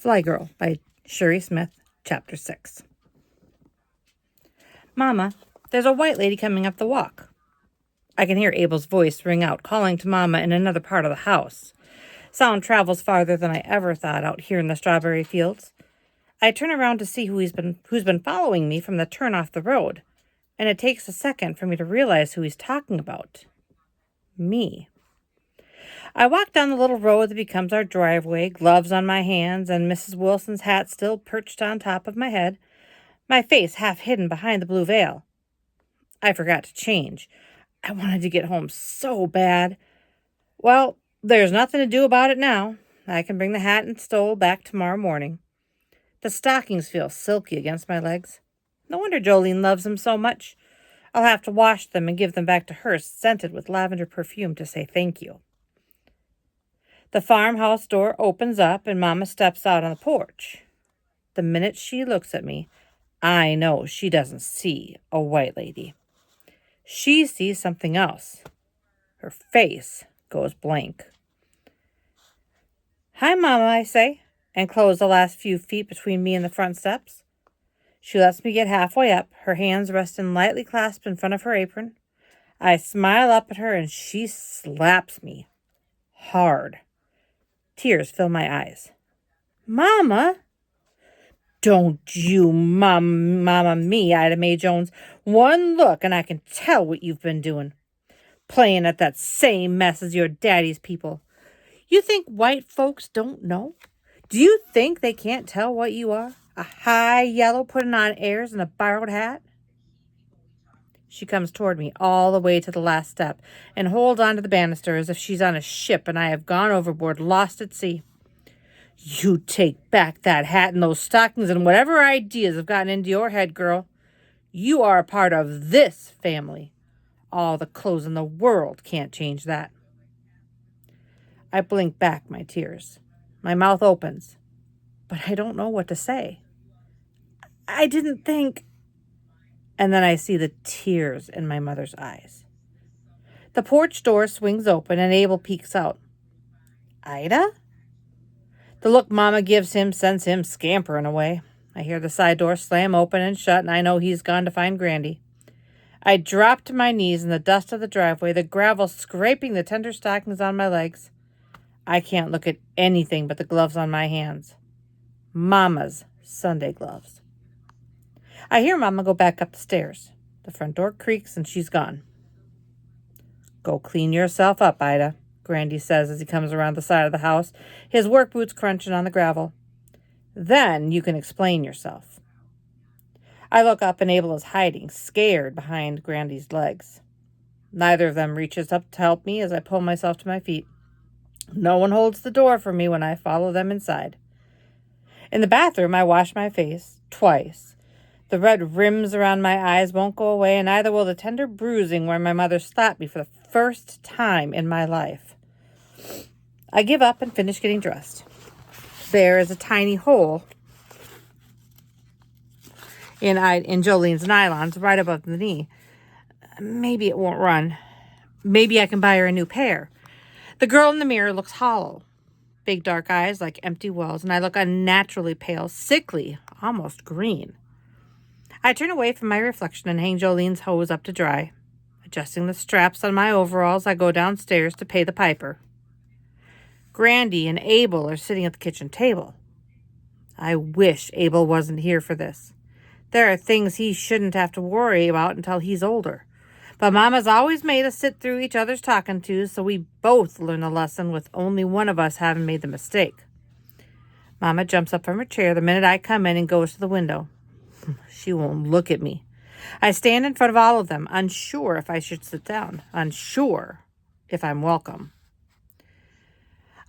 Fly Girl by Sherri Smith, Chapter 6. Mama, there's a white lady coming up the walk. I can hear Abel's voice ring out, calling to Mama in another part of the house. Sound travels farther than I ever thought out here in the strawberry fields. I turn around to see who's been following me from the turn off the road, and it takes a second for me to realize who he's talking about. Me. I walk down the little road that becomes our driveway, gloves on my hands and Mrs. Wilson's hat still perched on top of my head, my face half hidden behind the blue veil. I forgot to change. I wanted to get home so bad. Well, there's nothing to do about it now. I can bring the hat and stole back tomorrow morning. The stockings feel silky against my legs. No wonder Jolene loves them so much. I'll have to wash them and give them back to her, scented with lavender perfume, to say thank you. The farmhouse door opens up and Mama steps out on the porch. The minute she looks at me, I know she doesn't see a white lady. She sees something else. Her face goes blank. Hi, Mama, I say, and close the last few feet between me and the front steps. She lets me get halfway up, her hands resting lightly clasped in front of her apron. I smile up at her and she slaps me. Hard. Tears fill my eyes. Mama! Don't you mama me, Ida Mae Jones. One look and I can tell what you've been doing. Playing at that same mess as your daddy's people. You think white folks don't know? Do you think they can't tell what you are? A high yellow putting on airs and a borrowed hat? She comes toward me all the way to the last step and holds onto the banister as if she's on a ship and I have gone overboard, lost at sea. You take back that hat and those stockings and whatever ideas have gotten into your head, girl. You are a part of this family. All the clothes in the world can't change that. I blink back my tears. My mouth opens, but I don't know what to say. I didn't think... And then I see the tears in my mother's eyes. The porch door swings open and Abel peeks out. Ida? The look Mama gives him sends him scampering away. I hear the side door slam open and shut, and I know he's gone to find Grandy. I drop to my knees in the dust of the driveway, the gravel scraping the tender stockings on my legs. I can't look at anything but the gloves on my hands. Mama's Sunday gloves. I hear Mama go back up the stairs. The front door creaks and she's gone. Go clean yourself up, Ida, Grandy says as he comes around the side of the house, his work boots crunching on the gravel. Then you can explain yourself. I look up and Abel is hiding, scared behind Grandy's legs. Neither of them reaches up to help me as I pull myself to my feet. No one holds the door for me when I follow them inside. In the bathroom, I wash my face twice. The red rims around my eyes won't go away, and neither will the tender bruising where my mother slapped me for the first time in my life. I give up and finish getting dressed. There is a tiny hole in Jolene's nylons right above the knee. Maybe it won't run. Maybe I can buy her a new pair. The girl in the mirror looks hollow. Big dark eyes like empty wells, and I look unnaturally pale, sickly, almost green. I turn away from my reflection and hang Jolene's hose up to dry. Adjusting the straps on my overalls, I go downstairs to pay the piper. Grandy and Abel are sitting at the kitchen table. I wish Abel wasn't here for this. There are things he shouldn't have to worry about until he's older. But Mama's always made us sit through each other's talking to, so we both learn a lesson with only one of us having made the mistake. Mama jumps up from her chair the minute I come in and goes to the window. She won't look at me. I stand in front of all of them, unsure if I should sit down, unsure if I'm welcome.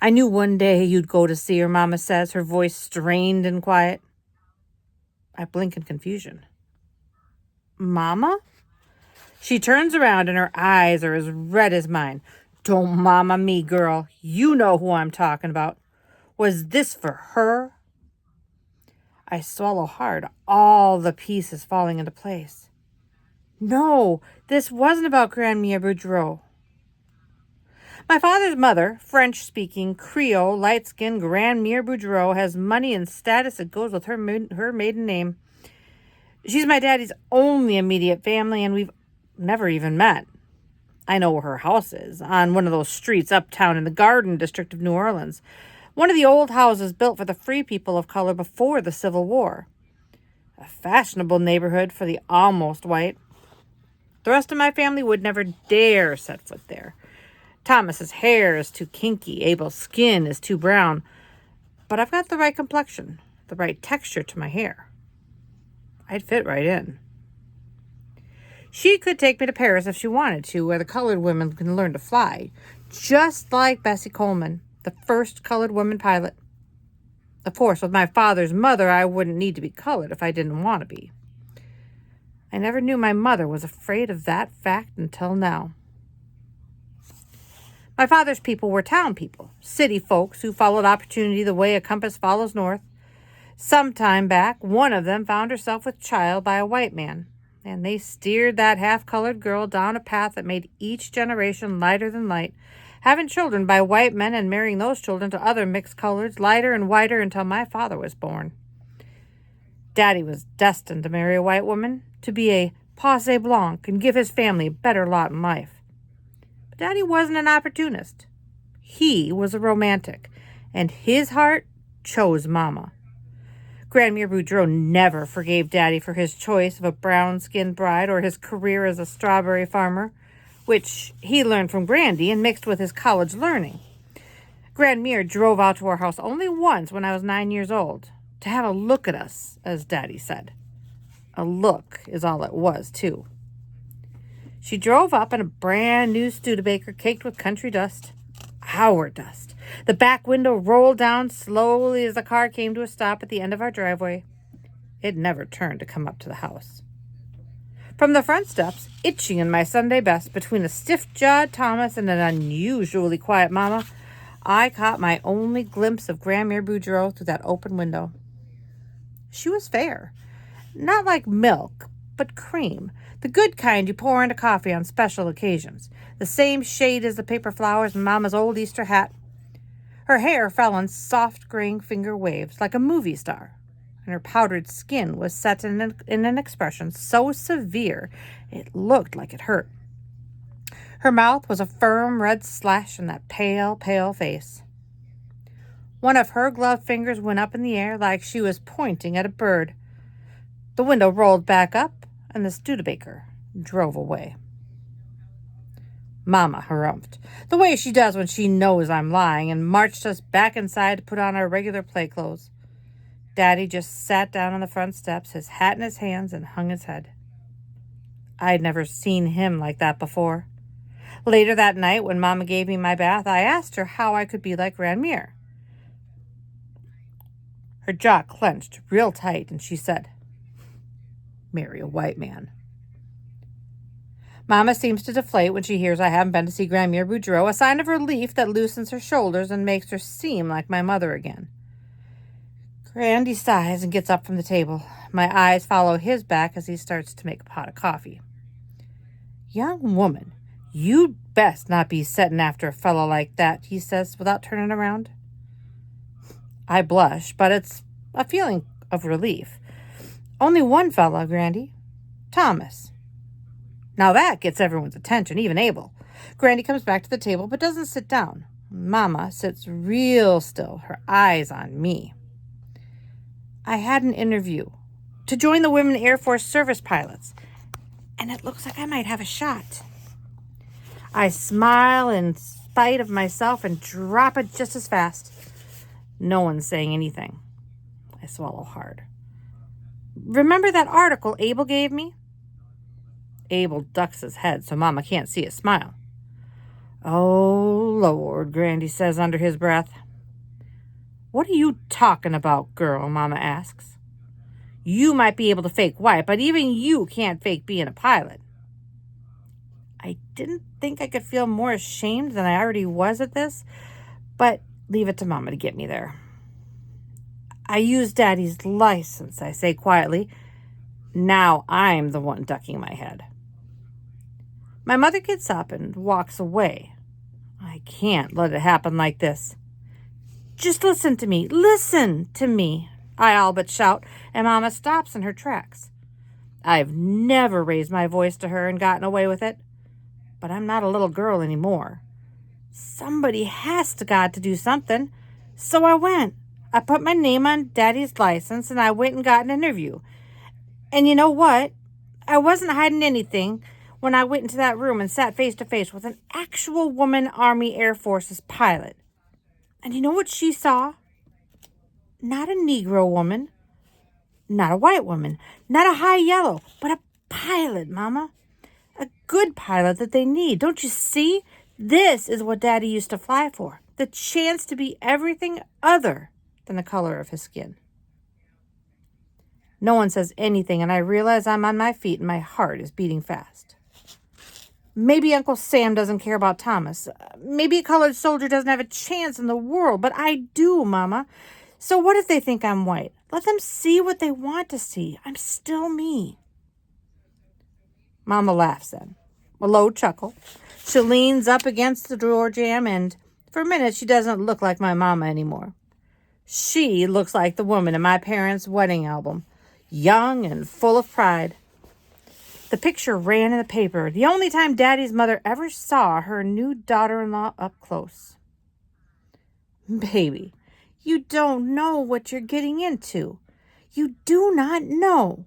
I knew one day you'd go to see her, Mama says, her voice strained and quiet. I blink in confusion. Mama? She turns around and her eyes are as red as mine. Don't mama me, girl. You know who I'm talking about. Was this for her? I swallow hard, all the pieces falling into place. No, this wasn't about Grandmia Boudreau. My father's mother, French-speaking, Creole, light-skinned Grandmere Boudreau, has money and status that goes with her maiden name. She's my daddy's only immediate family, and we've never even met. I know where her house is, on one of those streets uptown in the Garden District of New Orleans. One of the old houses built for the free people of color before the Civil War. A fashionable neighborhood for the almost white. The rest of my family would never dare set foot there. Thomas's hair is too kinky. Abel's skin is too brown. But I've got the right complexion, the right texture to my hair. I'd fit right in. She could take me to Paris if she wanted to, where the colored women can learn to fly, just like Bessie Coleman, the first colored woman pilot. Of course, with my father's mother, I wouldn't need to be colored if I didn't want to be. I never knew my mother was afraid of that fact until now. My father's people were town people, city folks who followed opportunity the way a compass follows north. Some time back, one of them found herself with child by a white man, and they steered that half-colored girl down a path that made each generation lighter than light, having children by white men and marrying those children to other mixed colors, lighter and whiter, until my father was born. Daddy was destined to marry a white woman, to be a passé blanc, and give his family a better lot in life. But Daddy wasn't an opportunist. He was a romantic, and his heart chose Mama. Grandmere Boudreau never forgave Daddy for his choice of a brown-skinned bride or his career as a strawberry farmer, which he learned from Grandy and mixed with his college learning. Grandmere drove out to our house only once when I was 9 years old, to have a look at us, as Daddy said. A look is all it was, too. She drove up in a brand-new Studebaker caked with country dust. Our dust. The back window rolled down slowly as the car came to a stop at the end of our driveway. It never turned to come up to the house. From the front steps, itching in my Sunday best, between a stiff-jawed Thomas and an unusually quiet Mama, I caught my only glimpse of Grandmere Boudreau through that open window. She was fair. Not like milk, but cream. The good kind you pour into coffee on special occasions. The same shade as the paper flowers in Mama's old Easter hat. Her hair fell in soft graying finger waves like a movie star, and her powdered skin was set in an expression so severe it looked like it hurt. Her mouth was a firm red slash in that pale, pale face. One of her gloved fingers went up in the air like she was pointing at a bird. The window rolled back up, and the Studebaker drove away. Mama harumphed, the way she does when she knows I'm lying, and marched us back inside to put on our regular play clothes. Daddy just sat down on the front steps, his hat in his hands, and hung his head. I'd never seen him like that before. Later that night, when Mama gave me my bath, I asked her how I could be like Grandmere. Her jaw clenched real tight, and she said, "Marry a white man." Mama seems to deflate when she hears I haven't been to see Grandmere Boudreau, a sign of relief that loosens her shoulders and makes her seem like my mother again. Grandy sighs and gets up from the table. My eyes follow his back as he starts to make a pot of coffee. "Young woman, you'd best not be setting after a fellow like that," he says without turning around. I blush, but it's a feeling of relief. "Only one fellow, Grandy. Thomas." Now that gets everyone's attention, even Abel. Grandy comes back to the table but doesn't sit down. Mama sits real still, her eyes on me. "I had an interview to join the Women Air Force Service Pilots, and it looks like I might have a shot." I smile in spite of myself and drop it just as fast. No one's saying anything. I swallow hard. "Remember that article Abel gave me?" Abel ducks his head so Mama can't see his smile. "Oh, Lord," Grandy says under his breath. "What are you talking about, girl?" Mama asks. "You might be able to fake white, but even you can't fake being a pilot." I didn't think I could feel more ashamed than I already was at this, but leave it to Mama to get me there. "I used Daddy's license," I say quietly. Now I'm the one ducking my head. My mother gets up and walks away. I I can't let it happen like this. Just listen to me. Listen to me, I all but shout, and Mama stops in her tracks. I've never raised my voice to her and gotten away with it, but I'm not a little girl anymore. Somebody has got to do something. So I went. I put my name on Daddy's license and I went and got an interview. And you know what? I wasn't hiding anything when I went into that room and sat face to face with an actual woman Army Air Force's pilot. And you know what she saw? Not a Negro woman, not a white woman, not a high yellow, but a pilot, Mama. A good pilot that they need. Don't you see? This is what Daddy used to fly for. The chance to be everything other than the color of his skin. No one says anything, and I realize I'm on my feet and my heart is beating fast. Maybe Uncle Sam doesn't care about Thomas. Maybe a colored soldier doesn't have a chance in the world, but I do, Mama. So what if they think I'm white? Let them see what they want to see. I'm still me. Mama laughs then, a low chuckle. She leans up against the door jamb, and for a minute she doesn't look like my mama anymore. She looks like the woman in my parents' wedding album, young and full of pride. The picture ran in the paper, the only time Daddy's mother ever saw her new daughter-in-law up close. Baby, you don't know what you're getting into. You do not know.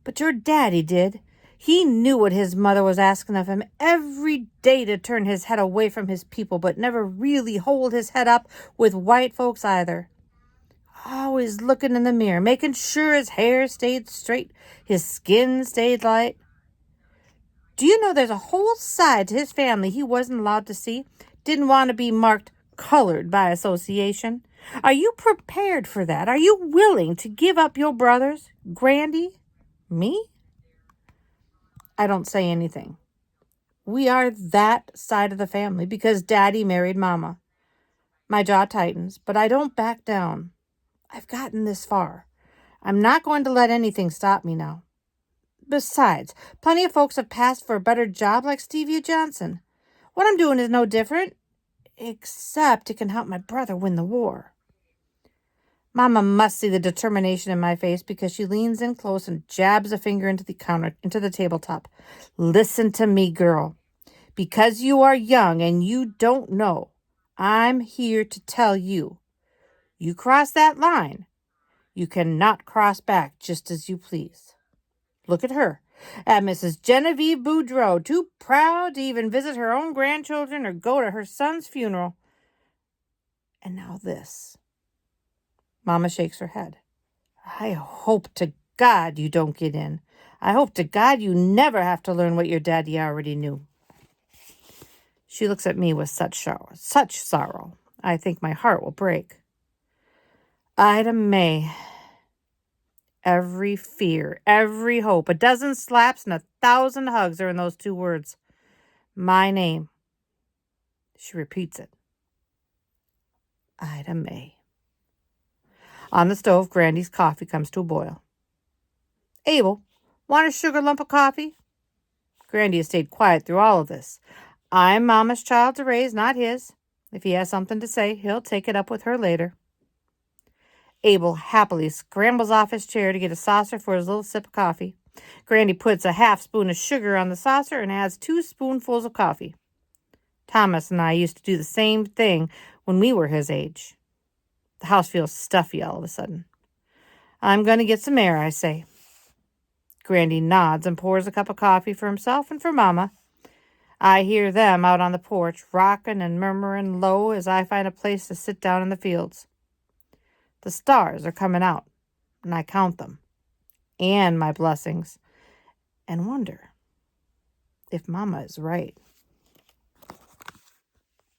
But your daddy did. He knew what his mother was asking of him every day, to turn his head away from his people, but never really hold his head up with white folks either. Always looking in the mirror, making sure his hair stayed straight, his skin stayed light. Do you know there's a whole side to his family he wasn't allowed to see? Didn't want to be marked colored by association. Are you prepared for that? Are you willing to give up your brothers, Grandy, me? I don't say anything. We are that side of the family because Daddy married Mama. My jaw tightens, but I don't back down. I've gotten this far. I'm not going to let anything stop me now. Besides, plenty of folks have passed for a better job like Stevie Johnson. What I'm doing is no different, except it can help my brother win the war. Mama must see the determination in my face because she leans in close and jabs a finger into the tabletop. Listen to me, girl. Because you are young and you don't know, I'm here to tell you. You cross that line, you cannot cross back just as you please. Look at her, at Mrs. Genevieve Boudreau, too proud to even visit her own grandchildren or go to her son's funeral. And now this. Mama shakes her head. I hope to God you don't get in. I hope to God you never have to learn what your daddy already knew. She looks at me with such sorrow. I think my heart will break. Ida May. Every fear, every hope, a dozen slaps and 1,000 hugs are in those 2 words. My name. She repeats it. Ida May. On the stove, Grandy's coffee comes to a boil. Abel, want a sugar lump of coffee? Grandy has stayed quiet through all of this. I'm Mama's child to raise, not his. If he has something to say, he'll take it up with her later. Abel happily scrambles off his chair to get a saucer for his little sip of coffee. Grandy puts a half spoon of sugar on the saucer and adds 2 spoonfuls of coffee. Thomas and I used to do the same thing when we were his age. The house feels stuffy all of a sudden. I'm going to get some air, I say. Grandy nods and pours a cup of coffee for himself and for Mama. I hear them out on the porch, rocking and murmuring low as I find a place to sit down in the fields. The stars are coming out, and I count them, and my blessings, and wonder if Mama is right.